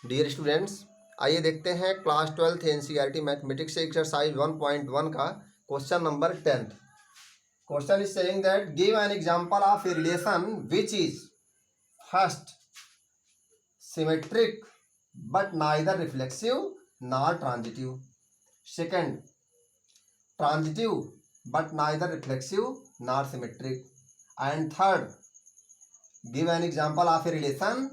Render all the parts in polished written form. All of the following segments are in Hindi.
डियर स्टूडेंट्स, आइए देखते हैं क्लास 12th एनसीईआरटी मैथमेटिक्स से एक्सरसाइज 1.1 का question number 10। Question is saying that give an example of a relation which is first symmetric but neither reflexive nor transitive, second transitive but neither reflexive nor symmetric, and third give an example of a relation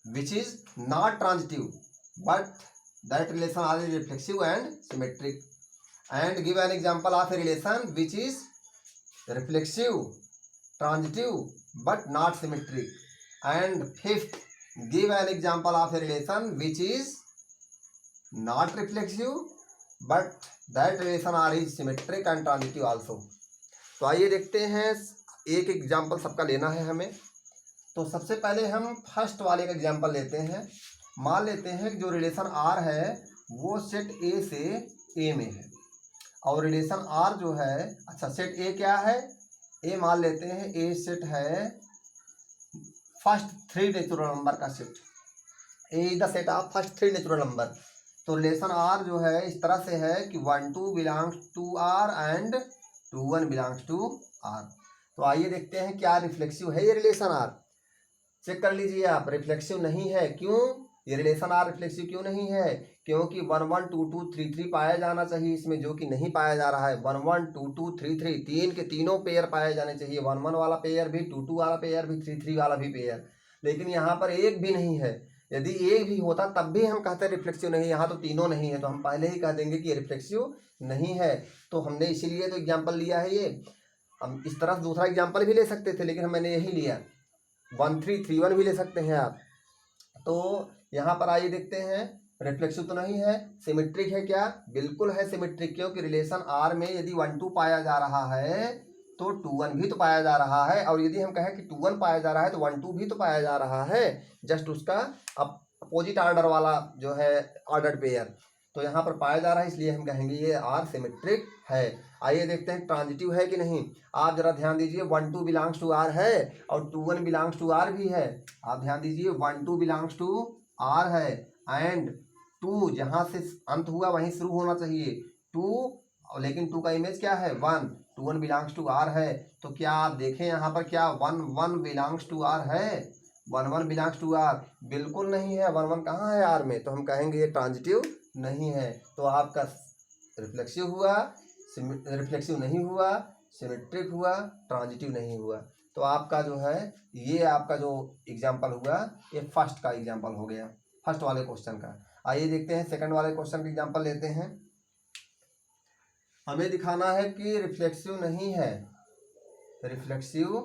which is not transitive but that relation are reflexive and symmetric, and give an example of a relation which is reflexive, transitive but not symmetric, and fifth give an example of a relation which is not reflexive but that relation are is symmetric and transitive also। तो आइए देखते हैं, एक एग्जाम्पल सबका लेना है हमें। तो सबसे पहले हम फर्स्ट वाले का एग्जाम्पल लेते हैं। मान लेते हैं कि जो रिलेशन आर है वो सेट ए से ए में है, और रिलेशन आर जो है, अच्छा सेट ए क्या है, ए मान लेते हैं ए सेट है फर्स्ट 3 नेचुरल नंबर का set. A is the set of first 3 natural number. तो रिलेशन आर जो है इस तरह से है कि 1 2 belongs to R and 2 1 belongs to R. तो आइए देखते हैं क्या रिफ्लेक्सिव है ये रिलेशन आर। चेक कर लीजिए आप, रिफ्लेक्सिव नहीं है। क्यों ये रिलेशन आर रिफ्लेक्सिव क्यों नहीं है? क्योंकि 1 1 2 2 3 3 पाया जाना चाहिए इसमें, जो कि नहीं पाया जा रहा है। 1 1 2 2 3 3 तीन के तीनों पेयर पाए जाने चाहिए, 1 1 वाला पेयर भी, 2 2 वाला पेयर भी, 3 3 वाला भी पेयर। लेकिन यहाँ पर एक भी नहीं है। यदि एक भी होता तब भी हम कहते हैं रिफ्लेक्सिव नहीं। यहाँ तो तीनों नहीं है, तो हम पहले ही कह देंगे कि रिफ्लेक्सिव नहीं है। तो हमने इसीलिए तो एग्जाम्पल लिया है ये। हम इस तरह दूसरा एग्जाम्पल भी ले सकते थे, लेकिन मैंने यही लिया। 1 3 3 1 भी ले सकते हैं आप। तो यहाँ पर आइए देखते हैं, रिफ्लेक्सिव तो नहीं है। सिमेट्रिक है क्या? बिल्कुल है सिमेट्रिक, क्योंकि रिलेशन आर में यदि 1 2 पाया जा रहा है तो 2 1 भी तो पाया जा रहा है, और यदि हम कहें कि 2 1 पाया जा रहा है तो 1 2 भी तो पाया जा रहा है, जस्ट उसका अपोजिट ऑर्डर वाला जो है ऑर्डर पेयर। तो यहाँ पर पाया जा रहा है, इसलिए हम कहेंगे ये आर सिमेट्रिक है। आइए देखते हैं ट्रांजिटिव है कि नहीं। आप जरा ध्यान दीजिए, 1 2 बिलोंग्स टू आर है और 2 1 बिलोंग्स टू आर भी है। आप ध्यान दीजिए, 1 2 बिलोंग्स टू आर है, एंड 2 जहाँ से अंत हुआ वहीं शुरू होना चाहिए 2, लेकिन 2 का इमेज क्या है 1। 2 1 बिलोंग्स टू आर है, तो क्या आप देखें यहाँ पर क्या 1 1 बिलोंग्स टू आर है? 1 1 बिलोंग्स टू आर बिल्कुल नहीं है। 1 1 कहाँ है आर में? तो हम कहेंगे ये ट्रांजिटिव नहीं है। तो आपका रिफ्लेक्सिव हुआ, रिफ्लेक्सिव नहीं हुआ, सिमेट्रिक हुआ, ट्रांजिटिव नहीं हुआ। तो आपका जो है ये आपका जो एग्जाम्पल हुआ ये फर्स्ट का एग्जाम्पल हो गया, फर्स्ट वाले क्वेश्चन का। आइए देखते हैं सेकंड वाले क्वेश्चन का एग्जाम्पल लेते हैं। हमें दिखाना है कि रिफ्लेक्सिव नहीं है, रिफ्लेक्सिव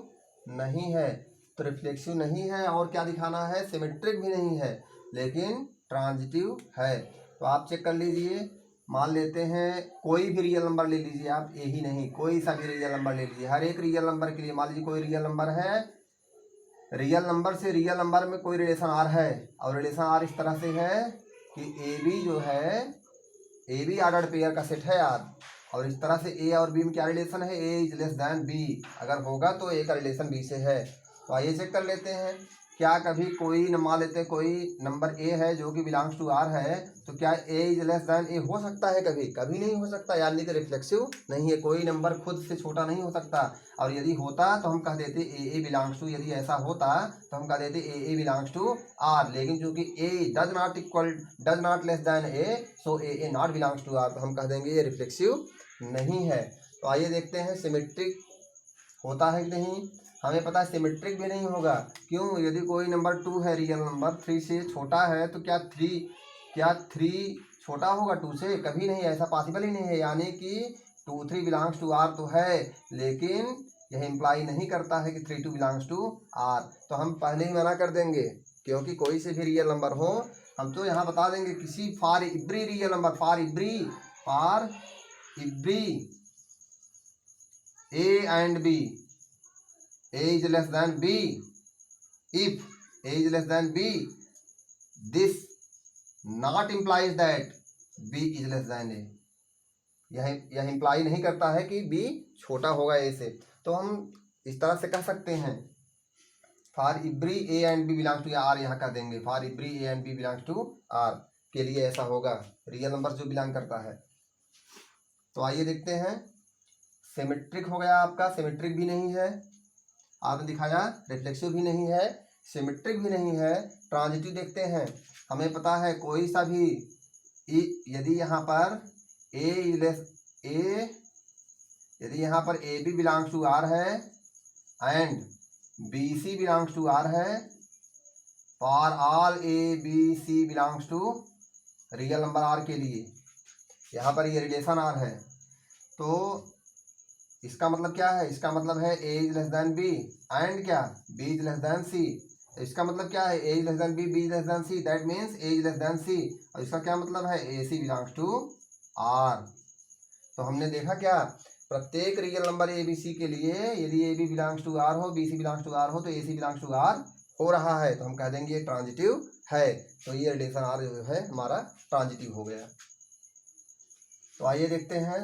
नहीं है। तो रिफ्लेक्सिव नहीं है, और क्या दिखाना है? सिमेट्रिक भी नहीं है, लेकिन ट्रांजिटिव है। तो आप चेक कर लीजिए। मान लेते हैं कोई भी रियल नंबर ले लीजिए आप, ए ही नहीं, कोई सा भी रियल नंबर ले लीजिए। हर एक रियल नंबर के लिए मान लीजिए कोई रियल नंबर है, रियल नंबर से रियल नंबर में कोई रिलेशन आर है, और रिलेशन आर इस तरह से है कि ए बी जो है, ए बी ऑर्डर पेयर का सेट है आर, और इस तरह से ए और बी में क्या रिलेशन है? A is less than b. अगर होगा तो ए का रिलेशन बी से है। तो आइए चेक कर लेते हैं, क्या कभी कोई मान लेते हैं कोई नंबर ए है जो कि बिलोंग्स टू आर है, तो क्या ए इज लेस दैन ए हो सकता है? कभी कभी नहीं हो सकता, यानी कि रिफ्लेक्सिव नहीं है। कोई नंबर खुद से छोटा नहीं हो सकता, और यदि होता तो हम कह देते ए बिलोंग्स टू, यदि ऐसा होता तो हम कह देते ए बिलोंग्स टू आर। लेकिन चूंकि A does not less than A, so A not belongs to R, तो हम कह देंगे ये रिफ्लेक्सिव नहीं है। तो आइए देखते हैं सिमेट्रिक होता है कि नहीं। हमें पता है सिमेट्रिक भी नहीं होगा। क्यों? यदि कोई नंबर 2 है, रियल नंबर 3 से छोटा है, तो क्या 3 छोटा होगा 2 से? कभी नहीं, ऐसा पॉसिबल ही नहीं है। यानी कि 2 3 बिलोंग्स टू आर तो है, लेकिन यह इम्प्लाई नहीं करता है कि 3 2 बिलोंग्स टू आर। तो हम पहले ही मना कर देंगे, क्योंकि कोई से भी रियल नंबर हो, हम तो यहाँ बता देंगे किसी for every real number, for every A and B, a is less than b, if a is less than b, this not implies that b is less than a। यह इम्प्लाई नहीं करता है कि b छोटा होगा a से। तो हम इस तरह से कह सकते हैं for every A and B belongs to R, यहाँ कर देंगे for every A and B belongs to R के लिए ऐसा होगा, रियल नंबर जो बिलोंग करता है। तो आइए देखते हैं, सिमेट्रिक हो गया आपका, सिमेट्रिक भी नहीं है, आपने दिखाया, रिफ्लेक्सिव भी नहीं है, सिमेट्रिक भी नहीं है, ट्रांजिटिव देखते हैं। हमें पता है कोई सा भी यदि यहाँ पर यदि यहाँ पर A B belongs to R है and B C belongs to R है, for all A B C belongs to real number R के लिए, यहाँ पर ये रिलेशन आर है, तो इसका मतलब क्या है, इसका मतलब है A is less than B and क्या B is less than C. इसका मतलब क्या है, A is less than B, B is less than C, that means A is less than C. और इसका क्या मतलब है, A C belongs to R. तो हमने देखा क्या, प्रत्येक real number A B C के लिए यदि A B belongs to R हो, B C belongs to R हो, तो A C belongs to R हो रहा है, तो हम कह देंगे ये ट्रांजिटिव है। तो ये रिलेशन आर जो है हमारा ट्रांजिटिव हो गया। तो आइए देखते हैं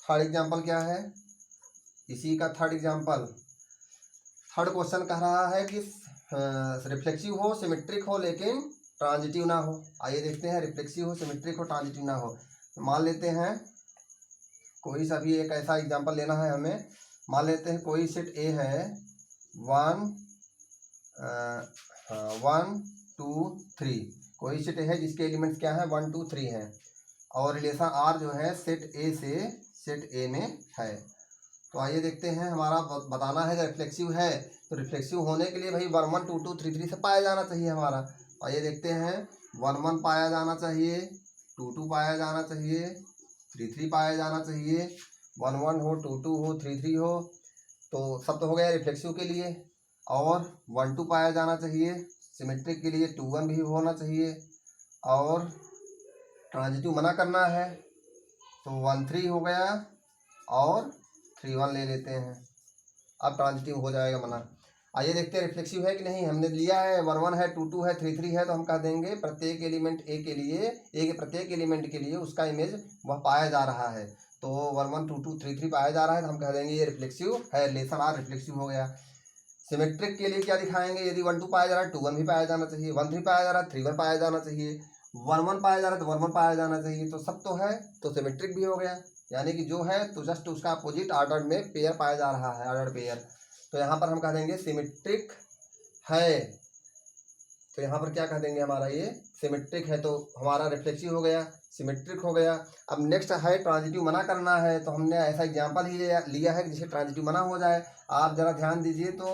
थर्ड एग्जाम्पल क्या है, इसी का थर्ड एग्जाम्पल। थर्ड क्वेश्चन कह रहा है कि रिफ्लेक्सिव हो, सिमेट्रिक हो, लेकिन ट्रांजिटिव ना हो। आइए देखते हैं, रिफ्लेक्सिव हो, सिमेट्रिक हो, ट्रांजिटिव ना हो। तो मान लेते हैं कोई सा भी एक ऐसा एग्जाम्पल लेना है हमें। मान लेते हैं कोई सेट ए है 1 2 3, कोई सेट है जिसके एलिमेंट्स क्या है 1 2 3 हैं, और रिलेशन आर जो है सेट ए से सेट ए में है। तो आइए देखते हैं, हमारा बताना है रिफ्लेक्सिव है, तो रिफ्लेक्सिव होने के लिए भाई 1 1 2 2 3 3 से पाया जाना चाहिए हमारा। तो आइए देखते हैं, 1 1 पाया जाना चाहिए, 2 2 पाया जाना चाहिए, 3 3 पाया जाना चाहिए। 1 1 हो, 2 2 हो, 3 3 हो, तो सब तो हो गया रिफ्लेक्सिव के लिए। और 1 2 पाया जाना चाहिए, सिमेट्रिक के लिए 2 1 भी होना चाहिए, और ट्रांजिटिव मना करना है तो 1 3 हो गया, और 3 1 ले लेते हैं, अब ट्रांजिटिव हो जाएगा मना। आइए देखते हैं रिफ्लेक्सिव है कि नहीं। हमने लिया है 1 1 है, 2 2 है, 3 3 है, तो हम कह देंगे प्रत्येक एलिमेंट ए के लिए, ए के प्रत्येक एलिमेंट के लिए उसका इमेज वह पाया जा रहा है। तो 1 1 2 2 3 3 पाया जा रहा है, तो हम कह देंगे ये रिफ्लेक्सिव है, रिलेशन आर रिफ्लेक्सिव हो गया। सिमेट्रिक के लिए क्या दिखाएंगे, यदि 1 2 पाया जा रहा है 2 1 भी पाया जाना चाहिए, 1 3 पाया जा रहा है 3 1 पाया जाना चाहिए, 1 1 पाया जा रहा है तो 1 1 पाया जाना चाहिए, तो सब तो है, तो सिमेट्रिक भी हो गया। यानी कि जो है तो जस्ट उसका अपोजिट ऑर्डर में पेयर पाया जा रहा है, ऑर्डर पेयर। तो यहाँ पर हम कह देंगे सिमेट्रिक है, तो यहाँ पर क्या कह देंगे, हमारा ये सिमेट्रिक है, तो हमारा रिफ्लेक्सिव हो गया, सिमेट्रिक हो गया। अब नेक्स्ट है ट्रांजिटिव मना करना है, तो हमने ऐसा एग्जांपल ही लिया है कि जिसे ट्रांजिटिव मना हो जाए। आप ज़रा ध्यान दीजिए, तो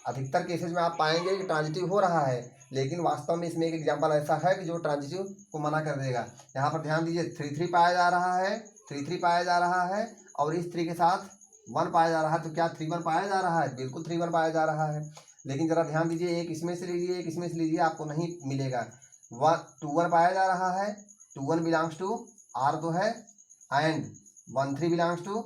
अधिकतर केसेज में आप पाएंगे कि ट्रांजिटिव हो रहा है, लेकिन वास्तव में इसमें एक एग्जांपल ऐसा है कि जो ट्रांजिटिव को मना कर देगा। यहाँ पर ध्यान दीजिए, 3 3 पाया जा रहा है, 3 3 पाया जा रहा है, और इस 3 के साथ 1 पाया जा रहा है, तो क्या 3 1 पाया जा रहा है, बिल्कुल 3 1 पाया जा रहा है। लेकिन ज़रा ध्यान दीजिए, एक इसमें से लीजिए, एक इसमें से लीजिए, आपको नहीं मिलेगा। 2 1 पाया जा रहा है, 2 1 बिलोंग्स टू आर तो है, एंड 1 3 बिलोंग्स टू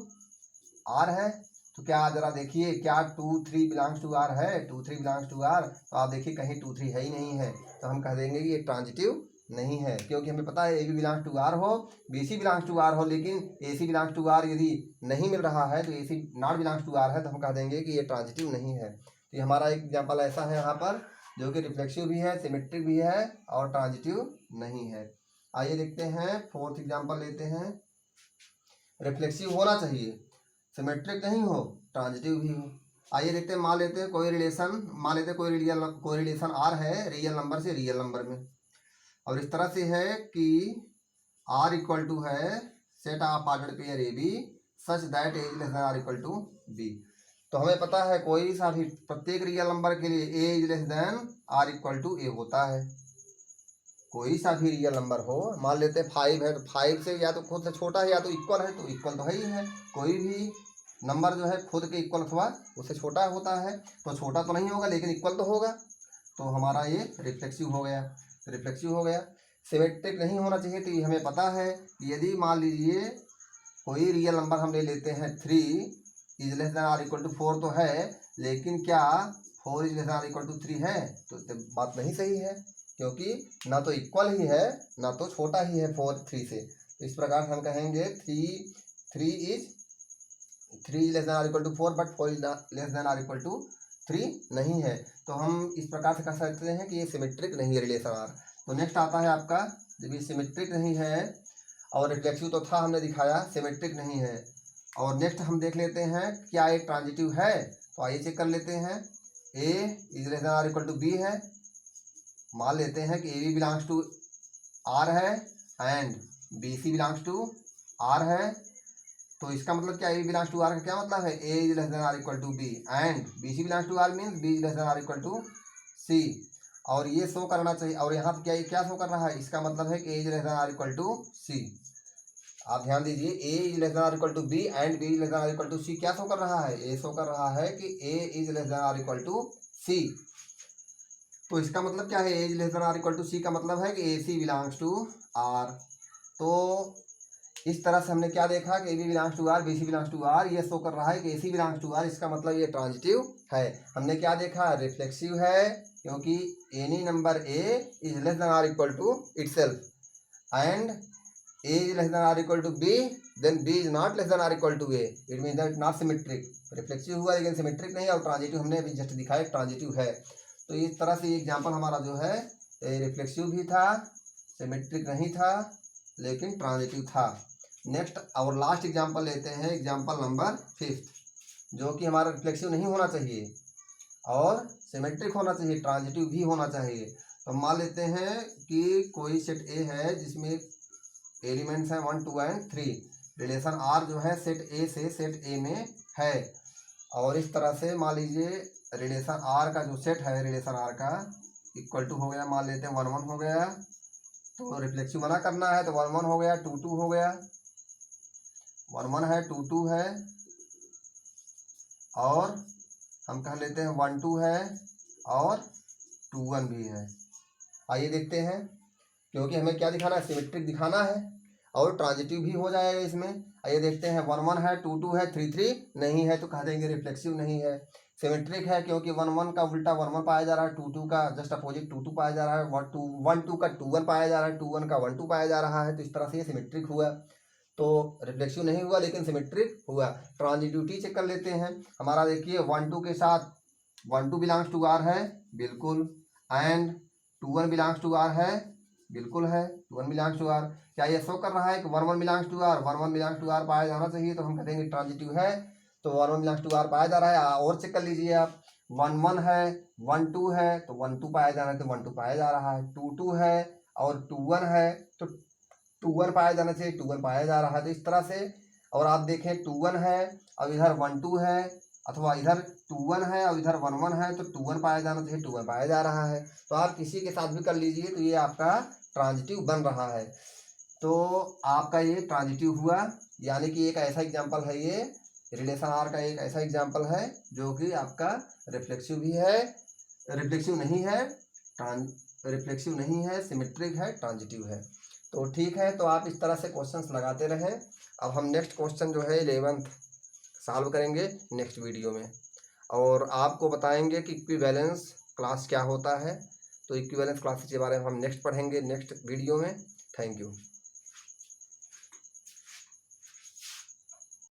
आर है। तो क्या जरा देखिए, क्या 2 3 बिलोंग्स टू आर है, 2 3 बिलोंग्स टू आर, तो आप देखिए कहीं 2 3 है ही नहीं है, तो हम कह देंगे कि ये ट्रांजिटिव नहीं है, क्योंकि हमें पता है A B belongs to R हो, B C belongs to R हो, लेकिन A C belongs to R यदि नहीं मिल रहा है, तो A C not belongs to R है, तो हम कह देंगे कि ये ट्रांजिटिव नहीं है। तो ये हमारा एक एग्जाम्पल ऐसा है यहाँ पर, जो कि रिफ्लेक्सिव भी है, सिमेट्रिक भी है, और ट्रांजिटिव नहीं है। आइए देखते हैं, फोर्थ एग्जाम्पल लेते हैं। रिफ्लेक्सिव होना चाहिए, सिमेट्रिक नहीं हो, ट्रांजिटिव भी हो। आइए देखते हैं, मान लेते हैं कोई रिलेशन आर है रियल नंबर से रियल नंबर में, और इस तरह से है कि आर इक्वल टू है set of ordered pair A B such that A is less than or equal to B. तो हमें पता है कोई सा भी प्रत्येक रियल नंबर के लिए A is less than or equal to A होता है। कोई सा भी रियल नंबर हो, मान लेते हैं 5 है, तो 5 से या तो खुद से छोटा है या तो इक्वल है, तो इक्वल तो है ही है। कोई भी नंबर जो है खुद के इक्वल अथवा उससे छोटा होता है, तो छोटा तो नहीं होगा लेकिन इक्वल तो होगा, तो हमारा ये रिफ्लेक्सिव हो गया, रिफ्लेक्सिव हो गया। सिमेट्रिक नहीं होना चाहिए, तो ये हमें पता है, यदि मान लीजिए कोई रियल नंबर हम ले लेते हैं 3 is less than or equal to 4 तो है, लेकिन क्या 4 is less than or equal to 3 है, तो बात नहीं सही है, क्योंकि ना तो इक्वल ही है ना तो छोटा ही है 4 3 से। तो इस प्रकार हम कहेंगे 3 is less than or equal to 4 but 4 is less than or equal to 3 नहीं है, तो हम इस प्रकार से कह सकते हैं कि ये सिमेट्रिक नहीं है रिलेशन आर। तो नेक्स्ट आता है आपका, जब ये सिमेट्रिक नहीं है और रिफ्लेक्सिव तो था हमने दिखाया, सिमेट्रिक नहीं है, और नेक्स्ट हम देख लेते हैं क्या ये ट्रांजिटिव है। तो आइए चेक कर लेते हैं। A is less than or equal to B है, मान लेते हैं कि A B belongs to R है and B C belongs to R है। तो इसका मतलब क्या, ए बिलोंग्स टू आर का क्या मतलब है, A is less than or equal to B and B C belongs to R means B is less than or equal to C. और ये शो करना चाहिए, और यहाँ पे क्या ये क्या शो कर रहा है, इसका मतलब है कि A is less than or equal to C. आप ध्यान दीजिए, A is less than or equal to B and B is less than or equal to C क्या शो कर रहा है, ए शो कर रहा है कि A is less than or equal to C. तो इसका मतलब क्या है, A is less than or equal to C का मतलब है कि A C belongs to R. तो इस तरह से हमने क्या देखा कि A B belongs to R, B C belongs to R, ये शो कर रहा है कि A C belongs to R, इसका मतलब ये ट्रांजिटिव है। हमने क्या देखा, रिफ्लेक्सिव है, क्योंकि any number A is less than or equal to itself and A is less than or equal to B, then B is not less than or equal to A, it mean that not symmetric. Reflexive हुआ लेकिन सिमेट्रिक नहीं, और ट्रांजिटिव हमने अभी जस्ट दिखाया ट्रांजिटिव है। तो इस तरह से एग्जाम्पल हमारा जो है रिफ्लेक्सिव भी था, सिमेट्रिक नहीं था, लेकिन ट्रांजिटिव था। नेक्स्ट और लास्ट एग्जाम्पल लेते हैं, एग्जाम्पल नंबर 5, जो कि हमारा रिफ्लेक्सिव नहीं होना चाहिए और सिमेट्रिक होना चाहिए, ट्रांजिटिव भी होना चाहिए। तो मान लेते हैं कि कोई सेट ए है जिसमें एलिमेंट्स हैं 1 2 एंड 3, रिलेशन आर जो है सेट ए से सेट ए में है, और इस तरह से मान लीजिए रिलेशन आर का जो सेट है रिलेशन आर का इक्वल टू हो गया, मान लेते हैं 1 1 हो गया, तो रिफ्लेक्सिव मना करना है तो 1 1 हो गया, 2 2 हो गया, 1 1 है, 2 2 है, और हम कह लेते हैं 1 2 है और 2 1 भी है। आइए देखते हैं, क्योंकि हमें क्या दिखाना है, सिमेट्रिक दिखाना है और ट्रांजिटिव भी हो जाएगा इसमें। आइए देखते हैं, 1 1 है, 2 2 है, 3 3 नहीं है, तो कह देंगे रिफ्लेक्सिव नहीं है। सिमेट्रिक है क्योंकि 1 1 का उल्टा 1 1 पाया जा रहा है, 2 2 का जस्ट अपोजिट 2 2 पाया जा रहा है, 1 2 का 2 1 पाया जा रहा है, 2 1 का 1 2 पाया जा रहा है, तो इस तरह से ये सिमेट्रिक हुआ। तो रिफ्लेक्सिव नहीं हुआ लेकिन सिमेट्रिक हुआ। ट्रांजिटिविटी चेक कर लेते हैं। हमारा देखिए 1 2 के साथ 1 2 बिलोंग्स टू आर है, बिल्कुल, एंड 2 1 बिलोंग्स टू आर है, बिल्कुल है, 2 1 बिलोंग्स टू आर। क्या ये शो कर रहा है कि 1 1 belongs to R, 1 1 belongs to R पाया जाना चाहिए, तो हम कहेंगे ट्रांजिटिव है। तो 1 1 बिलोंग्स टू आर पाया जा रहा है। और चेक कर लीजिए आप, 1 1 है, 1 2 है, तो 1 2 पाया जा रहा है, तो 1 2 पाया जा रहा है, 2 2 है और 2 1 है, तो 2 1 पाया जाना चाहिए, 2 1 पाया जा रहा है, तो इस तरह से। और आप देखें 2 1 है और इधर 1 2 है, अथवा इधर 2 1 है और इधर 1 1 है, तो 2 1 पाया जाना चाहिए, 2 1 पाया जा रहा है। तो आप किसी के साथ भी कर लीजिए, तो ये आपका ट्रांजिटिव बन रहा है। तो आपका ये ट्रांजिटिव हुआ, यानी कि एक ऐसा एग्जाम्पल है, ये रिलेशन आर का एक ऐसा एग्जाम्पल है जो कि आपका रिफ्लेक्सिव भी है, रिफ्लेक्सिव नहीं है, रिफ्लेक्सिव नहीं है, सिमेट्रिक है, ट्रांजिटिव है। तो ठीक है, तो आप इस तरह से क्वेश्चंस लगाते रहें। अब हम नेक्स्ट क्वेश्चन जो है 11th सॉल्व करेंगे नेक्स्ट वीडियो में, और आपको बताएंगे कि इक्विवेलेंस क्लास क्या होता है। तो इक्विवेलेंस क्लासेस के बारे में हम नेक्स्ट पढ़ेंगे नेक्स्ट वीडियो में। Thank you.